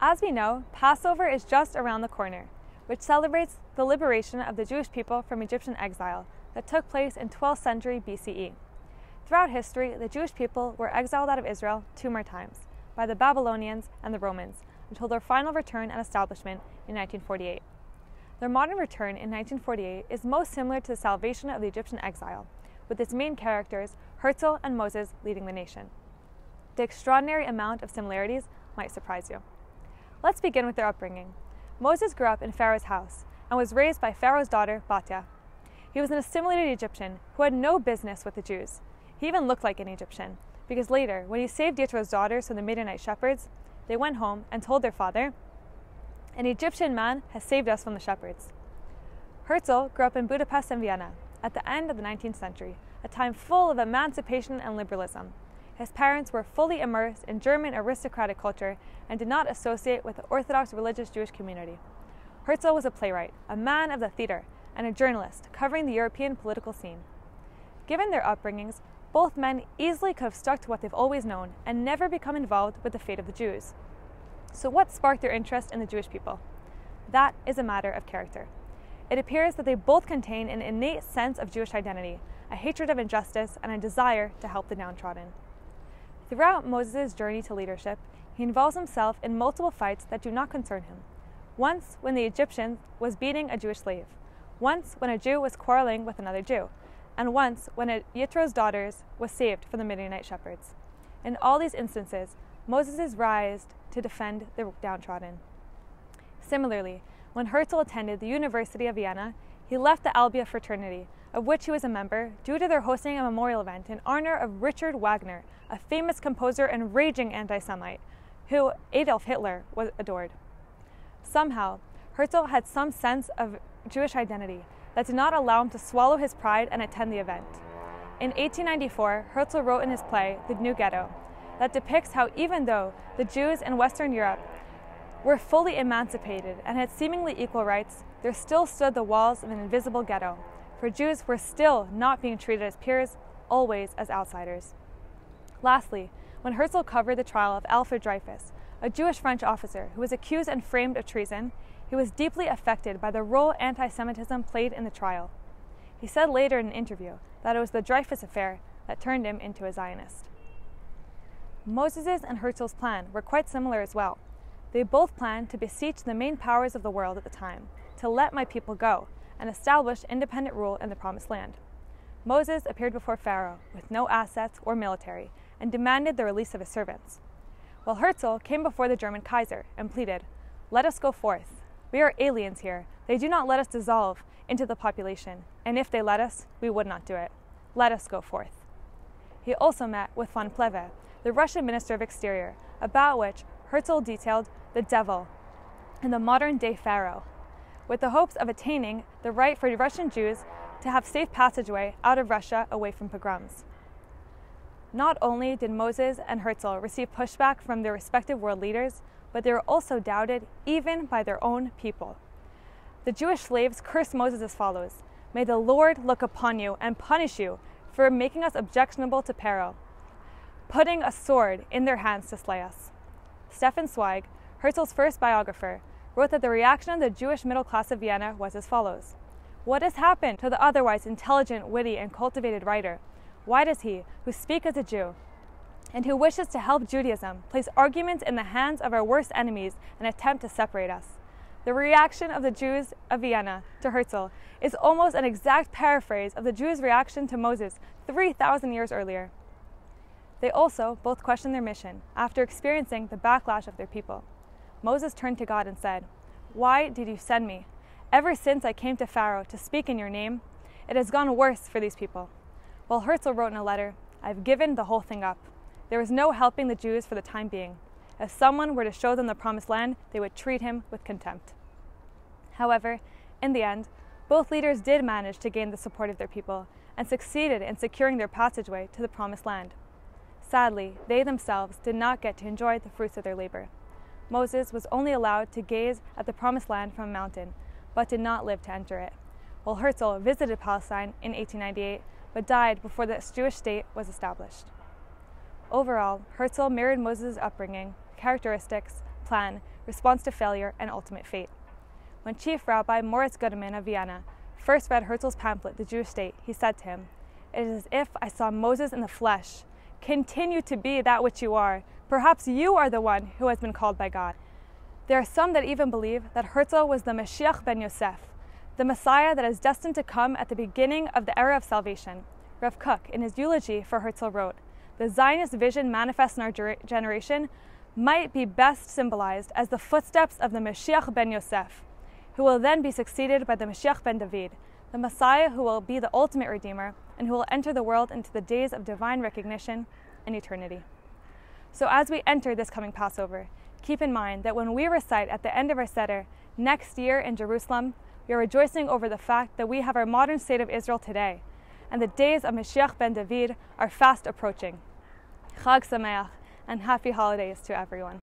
As we know, Passover is just around the corner, which celebrates the liberation of the Jewish people from Egyptian exile that took place in 12th century BCE. Throughout history, the Jewish people were exiled out of Israel 2 more times, by the Babylonians and the Romans, until their final return and establishment in 1948. Their modern return in 1948 is most similar to the salvation of the Egyptian exile, with its main characters, Herzl and Moses, leading the nation. The extraordinary amount of similarities might surprise you. Let's begin with their upbringing. Moses grew up in Pharaoh's house and was raised by Pharaoh's daughter, Batya. He was an assimilated Egyptian who had no business with the Jews. He even looked like an Egyptian, because later, when he saved Yittro's daughters from the Midianite shepherds, they went home and told their father, "An Egyptian man has saved us from the shepherds." Herzl grew up in Budapest and Vienna at the end of the 19th century, a time full of emancipation and liberalism. His parents were fully immersed in German aristocratic culture and did not associate with the Orthodox religious Jewish community. Herzl was a playwright, a man of the theater, and a journalist covering the European political scene. Given their upbringings, both men easily could have stuck to what they've always known and never become involved with the fate of the Jews. So what sparked their interest in the Jewish people? That is a matter of character. It appears that they both contain an innate sense of Jewish identity, a hatred of injustice, and a desire to help the downtrodden. Throughout Moses' journey to leadership, he involves himself in multiple fights that do not concern him. Once when the Egyptian was beating a Jewish slave, once when a Jew was quarreling with another Jew, and once when Yittro's daughters was saved from the Midianite shepherds. In all these instances, Moses is raised to defend the downtrodden. Similarly, when Herzl attended the University of Vienna, he left the Albia fraternity, of which he was a member, due to their hosting a memorial event in honor of Richard Wagner, a famous composer and raging anti-Semite, who Adolf Hitler adored. Somehow, Herzl had some sense of Jewish identity that did not allow him to swallow his pride and attend the event. In 1894, Herzl wrote in his play, The New Ghetto, that depicts how even though the Jews in Western Europe were fully emancipated and had seemingly equal rights, there still stood the walls of an invisible ghetto, for Jews were still not being treated as peers, always as outsiders. Lastly, when Herzl covered the trial of Alfred Dreyfus, a Jewish French officer who was accused and framed of treason, he was deeply affected by the role anti-Semitism played in the trial. He said later in an interview that it was the Dreyfus affair that turned him into a Zionist. Moses' and Herzl's plan were quite similar as well. They both planned to beseech the main powers of the world at the time to let my people go and establish independent rule in the Promised Land. Moses appeared before Pharaoh with no assets or military and demanded the release of his servants, while Herzl came before the German Kaiser and pleaded, "Let us go forth. We are aliens here. They do not let us dissolve into the population, and if they let us, we would not do it. Let us go forth." He also met with von Plehve, the Russian Minister of Exterior, about which Herzl detailed the devil and the modern-day Pharaoh, with the hopes of attaining the right for Russian Jews to have safe passageway out of Russia away from pogroms. Not only did Moses and Herzl receive pushback from their respective world leaders, but they were also doubted even by their own people. The Jewish slaves cursed Moses as follows, "May the Lord look upon you and punish you for making us objectionable to Pharaoh, putting a sword in their hands to slay us." Stefan Zweig, Herzl's first biographer, wrote that the reaction of the Jewish middle class of Vienna was as follows: "What has happened to the otherwise intelligent, witty, and cultivated writer? Why does he, who speaks as a Jew, and who wishes to help Judaism, place arguments in the hands of our worst enemies and attempt to separate us?" The reaction of the Jews of Vienna to Herzl is almost an exact paraphrase of the Jews' reaction to Moses 3,000 years earlier. They also both questioned their mission after experiencing the backlash of their people. Moses turned to God and said, "Why did you send me? Ever since I came to Pharaoh to speak in your name, it has gone worse for these people." While Herzl wrote in a letter, "I've given the whole thing up. There was no helping the Jews for the time being. If someone were to show them the Promised Land, they would treat him with contempt." However, in the end, both leaders did manage to gain the support of their people and succeeded in securing their passageway to the Promised Land. Sadly, they themselves did not get to enjoy the fruits of their labor. Moses was only allowed to gaze at the Promised Land from a mountain, but did not live to enter it, while Herzl visited Palestine in 1898, but died before the Jewish state was established. Overall, Herzl mirrored Moses' upbringing, characteristics, plan responds to failure and ultimate fate. When Chief Rabbi Moritz Gudeman of Vienna first read Herzl's pamphlet, The Jewish State, he said to him, "It is as if I saw Moses in the flesh. Continue to be that which you are. Perhaps you are the one who has been called by God." There are some that even believe that Herzl was the Mashiach ben Yosef, the Messiah that is destined to come at the beginning of the era of salvation. Rav Kook, in his eulogy for Herzl, wrote, "The Zionist vision manifest in our generation might be best symbolized as the footsteps of the Mashiach ben Yosef, who will then be succeeded by the Mashiach ben David, the Messiah who will be the ultimate Redeemer and who will enter the world into the days of divine recognition and eternity." So as we enter this coming Passover, keep in mind that when we recite at the end of our Seder, "Next year in Jerusalem," we are rejoicing over the fact that we have our modern state of Israel today, and the days of Mashiach ben David are fast approaching. Chag Sameach, and happy holidays to everyone.